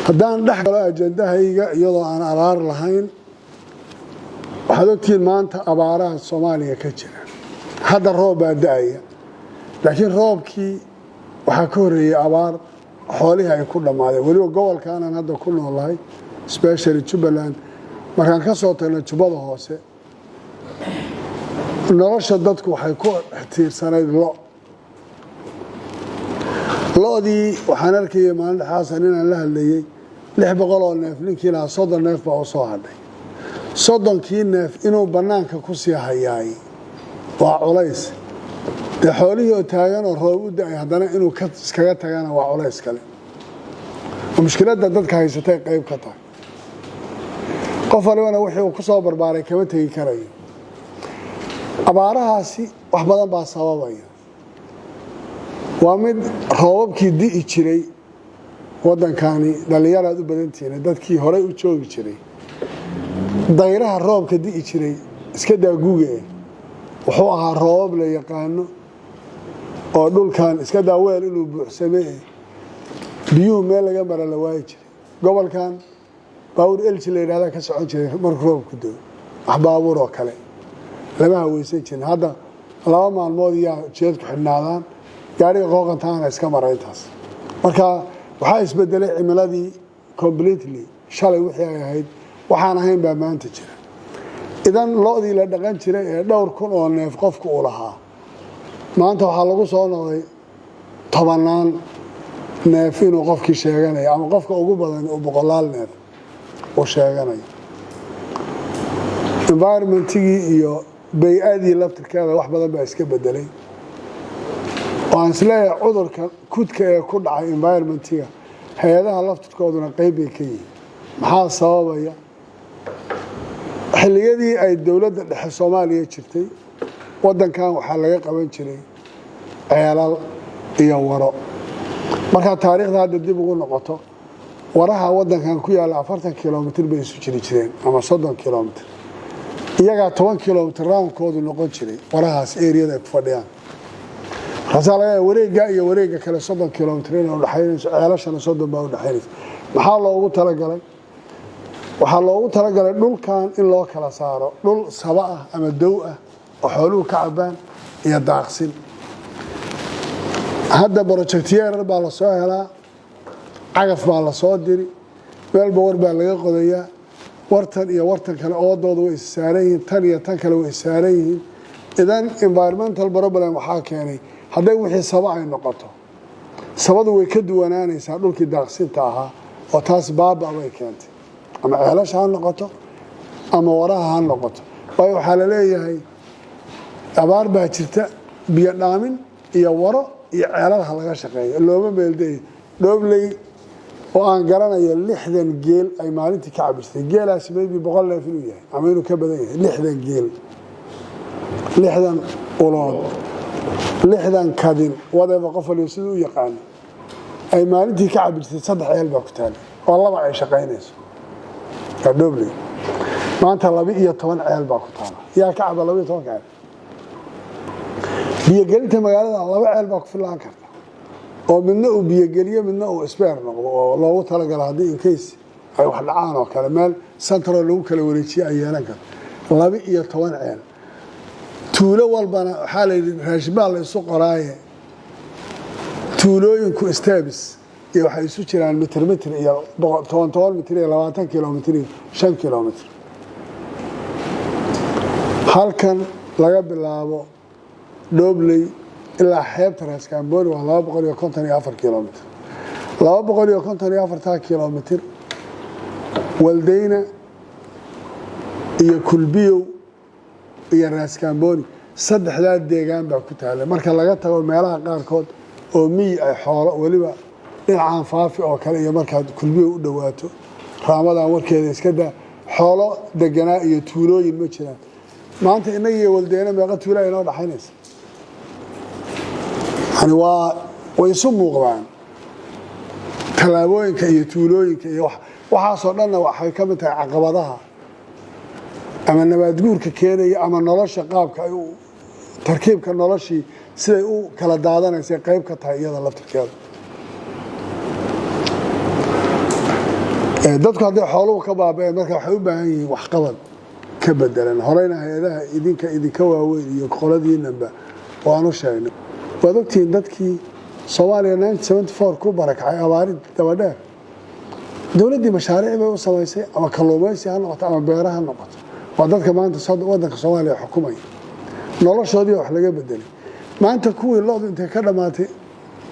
haddaan dhex galo ajendahayga iyadoo aan abaar lahayn waxaad ogtihiin maanta abaaraha Soomaaliya ka jira hadda roob baa da'aya laakiin roobkii waxaa ka horeeyay abaar xoolihii ay ku dhamaadeen waliba gobolkan aan hadda ku noolahay especially Jubaland markaan ka soo tagno Jubbada hoose nolosha dadku waxay ku tiirsanayd lo'dii waxaan arkayay maalin xaasan inaan la hadlayay 600 oo neef ninkiina 30 neef baa u soo hadhay 30kii neef inuu banaanka ku sii hayaay waa culays de xoolihii oo taagan oo roob u da'ay haddana inuu iskaga tagana waa culays kale mushkiladda dadka haysatay qayb ka tahay qof walibana wixii uu ku soo barbaaray kama tagi karayo abaarahaasi wax badan baa sababaya waa mid roobabkii di'i jiray waddankani dhalinyaraad u badantiina dadkii horey u joogi jiray dayraha roobka di'i jiray iska daaguuga wuxuu ahaa roobab la yaqaano oo dhulkan iska daaweel inuu buuxsamee biyuhu meel laga mara la waayi jiray gobolkan baawur elji la yidhaahdaa ka socon jiray marka roobku doo wax baabuur oo kale lama haweysan jirin hadda 2 maalmood yaa jeedku xidhnaadaan gaariga qooqantaana iska maray intaas marka waxaa isbedelay cimiladii completely shalay wixii ay ahayd waxaan ahayn baa maanta jira idan lo'dii la dhaqan jiray ee dhowr kun oo neef qofku u lahaa maanta waxaa lagu soo noqday 10 neef inuu qofkii sheeganayo ama qofka ugu badan oo 100 neef uu sheeganayo environmentigii iyo bay'adii laftirkeeda wax badan baa iska bedelay waan isleeyahay cudurka kudka ee ku dhacay environmentiga hay'adaha laftirkooduna qayb bay ka yihiin maxaa sababaya xilliyadii ay dowladda dhexe Soomaaliya jirtay waddankan waxaa laga qaban jiray ceelal iyo waro marka taariikhda hadda dib ugu noqoto waraha waddankan ku yaala 40 kilomitir bay isu jiri jireen ama 30 kilomitir iyaga 10 kilomitir roundkoodu noqon jiray warahaas area-da ku fadhiyaan rasaalada wareega iyo wareega kale 30 kilomitir inuu dhaxaynayso ceelashana 30 baa u dhaxaynayso maxaa loogu talagalay waxaa loogu talagalay dhulkan in loo kala saaro dhul saba ah ama dow ah oo xooluhu ka cabaan iyo daaqsin hadda projectyeer baa la soo helaa cagaf baa la soo diri meel boor baa laga qodayaa wartan iyo wartan kale oodooda way saaran yihiin tan iyo tan kale way saaran yihiin idan environmental problem waxaa keenay hadday wixii saba ay noqoto sabadu way ka duwanaanaysaa dhulkii daaqsinta ahaa oo taas baaba way keentay ama ceelasha ha noqoto ama waraha ha noqoto waayo waxaa la leeyahay abaar baa jirta biyo dhaamin iyo waro iyo ceelalaha laga shaqeeyo looma meelday dhoobley oo aan garanayo 60 geel ay maalintii ka cabistay geelaasi maybe 100 neef inuu yahay ama inuu ka badan yahay 60 geel 60 ulood 60 kadin whatever qof waliba siduu u yaqaan ay maalintii ka cabistay 3 ceel baa ku taal oo laba ay shaqeynayso ka dhoobley maanta 12 ceel baa ku taal yaa ka caba 12 ceel biyo gelinta magaalada 2 ceel baa ku filaan karta oo midna uu biyo geliyo midna uu spare noqdo oo loogu talagalay hadii in case ay wax dhacaan oo kale meel central lagu kala wareejiyo ay yeelan karto 12 ceel tuulo walbana waxa la yidhi raashibaa la isu qoraaye tuulooyinku steps iyo waxay isu jiraan mitir iyo 10 mitir iyo 20 kilomitir 5 kilomitir halkan laga bilaabo Doobley ilaa xeebta Raaskambooni waa 254 kilomitir 254 kilomitir Waldeyna iyo Kulbiyow iyo Raaskambooni saddexdaa deegaan baa ku taala marka laga tago meelaha qaarkood oo miyi ay xoolo waliba dhinacaan faafi oo kale iyo markaad Kulbiyow u dhawaato raamadan warkeeda iska daa xoolo deganaa iyo tuulooyin ma jiraan maanta inaga iyo Waldeyna meeqa tuulo ay noo dhaxaynaysa يعني ويسو muuqdaan talaabooyinka iyo tuulooyinka iyo waxa soo dhanna waxay ka mid tahay caqabadaha ama nabaad guurka keenaya ama nolosha qaabka ay tarkiibka noloshii siday u kala daadanaysa qayb ka tahay iyada laftirkeeda dadku hadday xooluhu ka baaba'een marka waxay u baahan yihiin waxqabad ka bedelan horeyna hay-adaha idinka waaweyn iyo qoladiinaba waan u sheegnay waad ogtihiin dadkii Soomaaliya 1974 ku barakacay abaari dabadheer dawladdii mashaariic bay u samaysay ama kalluumaysi ha noqoto ama beeraha ha noqoto waa dadka maanta waddanka Soomaaliya xukumay noloshoodii wax laga bedelay maanta kuwii loodu intay ka dhamaatay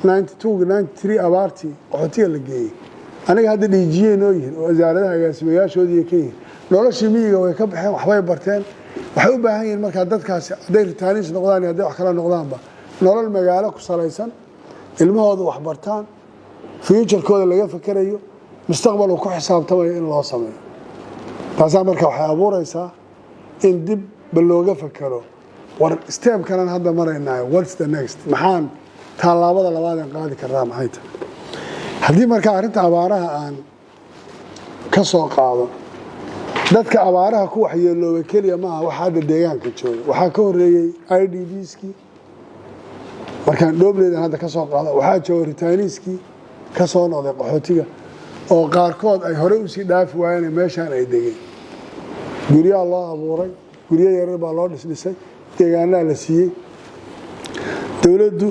92-93 abaartii qaxootiga la geeyay aniga hadda dhiijiyeen oo yihiin wasaaradaha agaasimayaashoodii ka yihiin noloshii miyiga way ka baxeen waxbay barteen waxay u baahan yihiin markaa dadkaasi hadday ritaanis noqdaan iyo hadday wax kala noqdaanba nolol magaalo ku salaysan ilmahooda wax bartaan future-kooda laga fakarayo mustaqbal uu ku xisaabtamayo in loo sameeyo taasaa marka waxay abuuraysaa in dib looga fakaro war step kalan hadda maraynaayo what's the next maxaan tallaabada labaad aan qaadi karnaa maxay tahay haddii marka arrinta abaaraha aan ka soo qaado dadka abaaraha ku waxyeelooba keliya maaha waxa hadda deegaanka jooga waxaa ka horreeyey IDPskii markaan dhoobleedan hadda ka soo qaado waxaa jooga ritaaniiskii ka soo noqday qaxootiga oo qaarkood ay hore usii dhaafi waayeen meeshaan ay degeen guryaha loo abuuray guryo yaryar baa loo dhisdhisay deegaanaa la siiyey dawladdu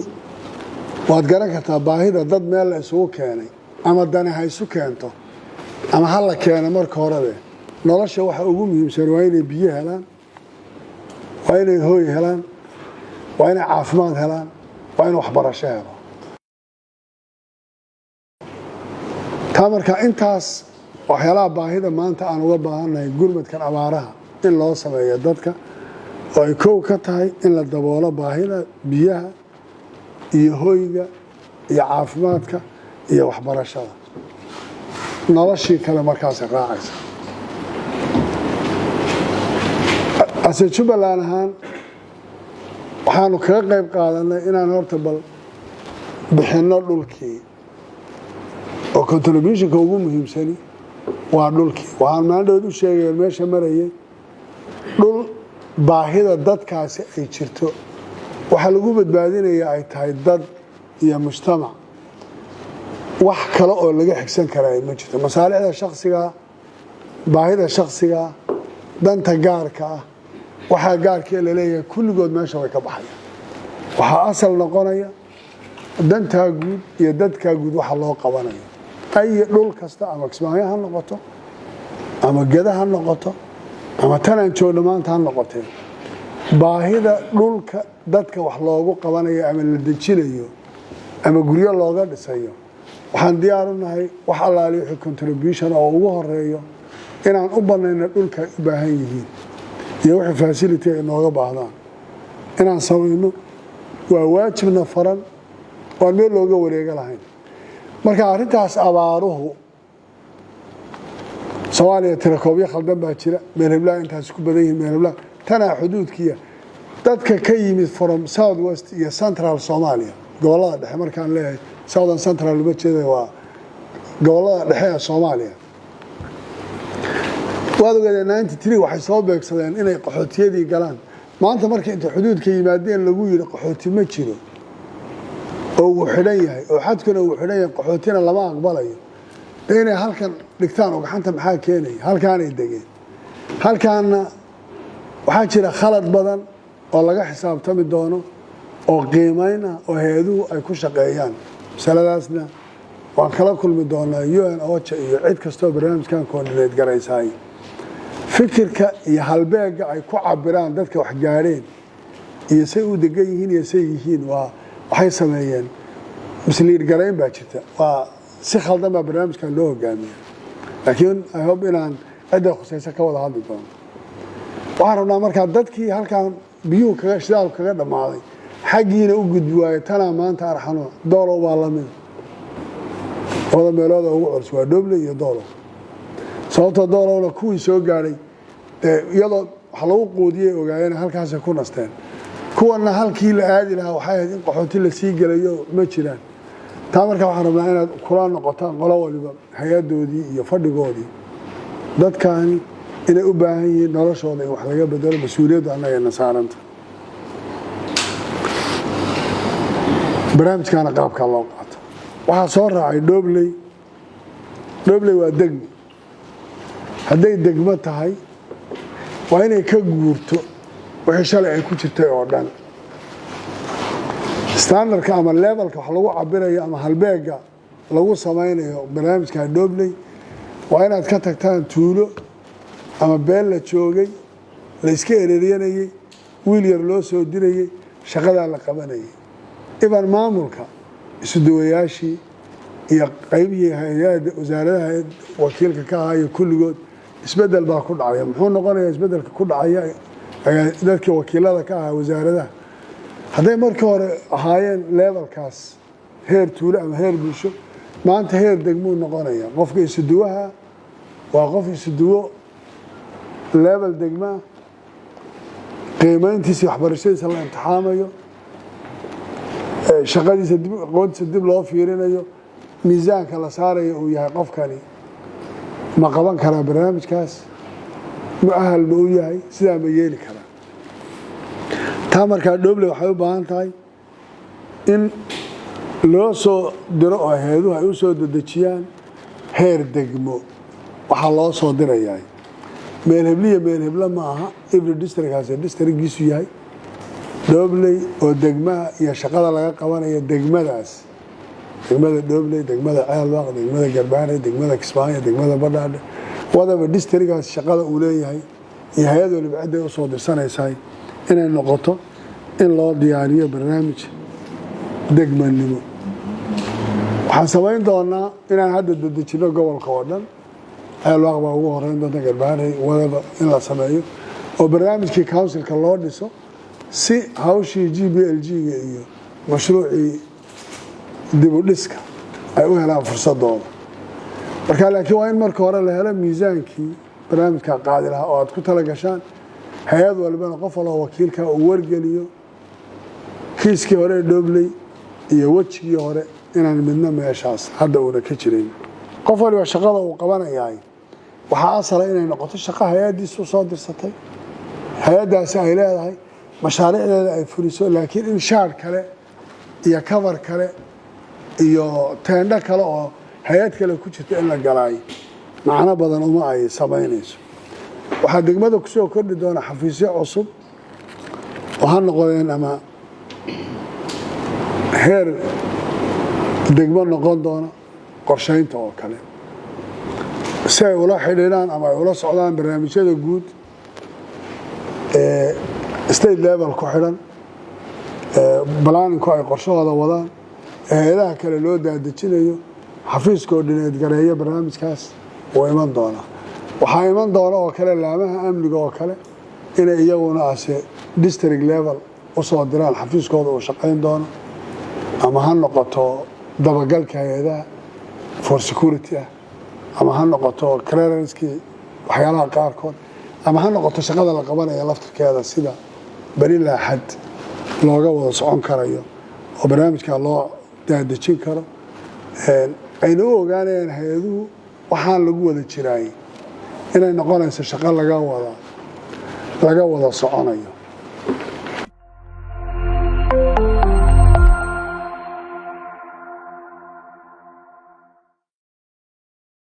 waad garan kartaa baahida dad meel la isugu keenay ama dani ha isu keento ama ha la keeno marka horebe nolosha waxa ugu muhiimsan waa inay biyo helaan waa inay hooy helaan waa inay caafimaad helaan waa in waxbarasho helo taa marka intaas waxyaalaha baahida maanta aan uga baahannahay gurmadkan abaaraha in loo sameeyo dadka oo ay kow ka tahay in la daboolo baahida biyaha iyo hoyga iyo caafimaadka iyo waxbarashada noloshii kale markaas raacaysa ase Jubbaland ahaan waxaanu kaga qayb qaadanay inaan horta bal bixinno dhulkii oo contributionka ugu muhiimsani waa dhulkii waxaan maandhood u sheegay meesha marayay dhul baahida dadkaasi ay jirto waxa lagu badbaadinayaa ay tahay dad iyo mujtamac wax kale oo laga xigsan karaa ma jirto masaalixda shakhsiga baahida shakhsiga danta gaarka ah waxa gaarka la leeyahay kulligood meesha way ka baxayaan waxa asal noqonaya danta guud iyo dadka guud waxa loo qabanayo ay dhul kasta ama Kismaayo ha noqoto ama Gada ha noqoto ama tanaan joogno maanta ha noqotee baahida dhulka dadka wax loogu qabanayo ama la dejinayo ama guryo looga dhisayo waxaan diyaar u nahay wax allaali wixii contribution oo ugu horeeyo inaan u banayno dhulka u baahan yihiin iyo wixii facility ay nooga baahdaan inaan samayno waa waajibna faran oo meel looga wareega lahayn marka arrintaas abaaruhu Soomaaliya tirakoobyo khaldan baa jira meel heblaha intaas ku badan yihiin meel heblaha tanaa xuduudkiya dadka ka yimid from south west iyo central Soomaaliya gobolada dhexe markaan leeyahay southern central uma jeeday waa gobolada dhexe ee Soomaaliya waad ogaadeen 93 waxay soo beegsadeen inay qaxootiyadii galaan maanta markii inta xuduudka yimaadeen lagu yiri qaxooti ma jiro oo uu xidhan yahay oo xadkuna uu xidhan yahay qaxootina lama aqbalayo inay halkan dhigtaan oo gacanta maxaa keenay halkaan ay degeen halkaana waxaa jira khalad badan oo laga xisaabtami doono oo qiimayna oo hay'aduhu ay ku shaqeeyaan saladaasna waan kala kulmi doonaa UN OCHA iyo cid kastoo barnaamijkan coordinate garaysay fikirka iyo halbeega ay ku cabiraan dadka wax gaareen iyo say u degan yihiin iyo say yihiin waa waxay sameeyeen misliir garayn baa jirta waa si khaldan baa barnaamijkan loo hogaamiyo laakiin I hope inaan cidda khusaysa ka wada hadli doono waxaan rabnaa markaa dadkii halkan biyuhu kaga shidaal kaga dhammaaday xaggiina u gudbi waayay tanaa maanta arxano doolow baa la mid wada meelooda ugu culus waa Dhoble iyo doolow sababtoo doolowna kuwii soo gaaray iyadoo wax lagu quudiyay ogaayeen halkaasay ku nasteen kuwana halkii la aadi lahaa waxay ahayd in qaxooti la sii gelayo ma jiraan taa marka waxaan rabnaa inaad kula noqotaan qolo waliba hay-adoodii iyo fadhigoodii dadkaani inay u baahan yihiin noloshooda in wax laga bedelo mas-uuliyaddu annagayna saaranta barnaamijkaana qaabkaa loo qaato waxaa soo raacay Dhobley waa degmo hadday degmo tahay waa inay ka guurto wixii shalay ay ku jirtay oo dhan standardka ama levelka wax lagu cabirayo ama halbeega lagu samaynayo barnaamijka Doobley waa inaad ka tagtaan tuulo ama beel la joogay la iska ereeriyanayay wiil yar loo soo dirayay shaqada la qabanayay iban maamulka isu duwayaashii iyo qaybihii hay'adda wasaaradaha wakiilka ka ahaa kulligood isbedel baa ku dhacay muxuu noqonayaa isbedelka ku dhacay dadkii wakiilada ka ahaa wasaaradaha hadday markii hore ahaayeen levelkaas heer tuulo ama heer bulsho maanta heer degmo noqonaya qofka isu duwaha waa qof isu duwo level degma qiimayntiisa waxbarashadiisa la imtixaamayo shaqadiisa aqoontiisa dib loo fiirinayo miisaanka la saarayo uu yahay qofkani ma qaban karaa barnaamijkaas mu'ahal ma u yahay sidaa ma yeeli karaa taa markaa Doobley waxay u baahan tahay in loo soo diro oo hay'aduhu ay u soo dedejiyaan heer degmo waxa loo soo dirayaa meel hebla ma aha every district has a districtgiisu yahay Doobley oo degmaha iyo shaqada laga qabanayo degmadaas degmada Doobley degmada Ceelwaaq degmada Garbaare degmada Kismaayo degmada Badhaadhe wadaba districtgaas shaqada uu leeyahay iyo hay'ad waliba cid ay u soo dirsanaysaa inay noqoto in loo diyaariyo barnaamij degmanimo waxaan samayn doonaa inaan hadda dedejino gobolka oo dhan Ceelwaaq baa ugu horeyn doonta Garbaare wadaba in la sameeyo oo barnaamijkii councilka loo dhiso si hawshii GBLG-ga iyo mashruucii dib u dhiska ay u helaan fursadooda marka laakiin waa in marka hore la helo miisaankii barnaamijka qaadi lahaa oo aad ku tala gashaan hay'ad walbana qof walba wakiilka uu wargeliyo kiiskii hore Doobley iyo wajigii hore inaan midna meeshaas hadda uuna ka jirin qof walba shaqada uu qabanayaa waxa asal inay noqoto shaqo hay'adiisu soo dirsatay hay'adaasi ay leedahay mashaariicdeeda ay fuliso laakiin in shaar kale iyo cover kale iyo teendho kale oo hay'ad kale ku jirta in la galay macna badan uma ay sameynayso waxa degmada ku soo kordhi doona xafiisyo cusub oo han noqdeen ama heer degmo noqon doona qorsheynta oo kale si ay ula xidhiidhaan ama ay ula socdaan barnaamijyada guud state level ku xidhan planning ay qorshahooda wadaan hay'adaha kale loo daadejinayo xafiiskoo dhineed gareeyo barnaamijkaas oo iman doona waxaa iman doona oo kale laamaha amniga oo kale inay iyaguna ase district level u soo diraan xafiiskooda uu shaqayn doono ama ha noqoto dabagalka hay'adaha for security ama ha noqoto clearance-kii waxyaalaha qaarkood ama ha noqoto shaqada la qabanayo laftirkeeda sida bari laaxad looga wada socon karayo oo barnaamijka loo daadejin karo ayna u ogaanayaan hay'aduhu waxaan lagu wada jiraay inay noqonayso shaqo laga wada soconayo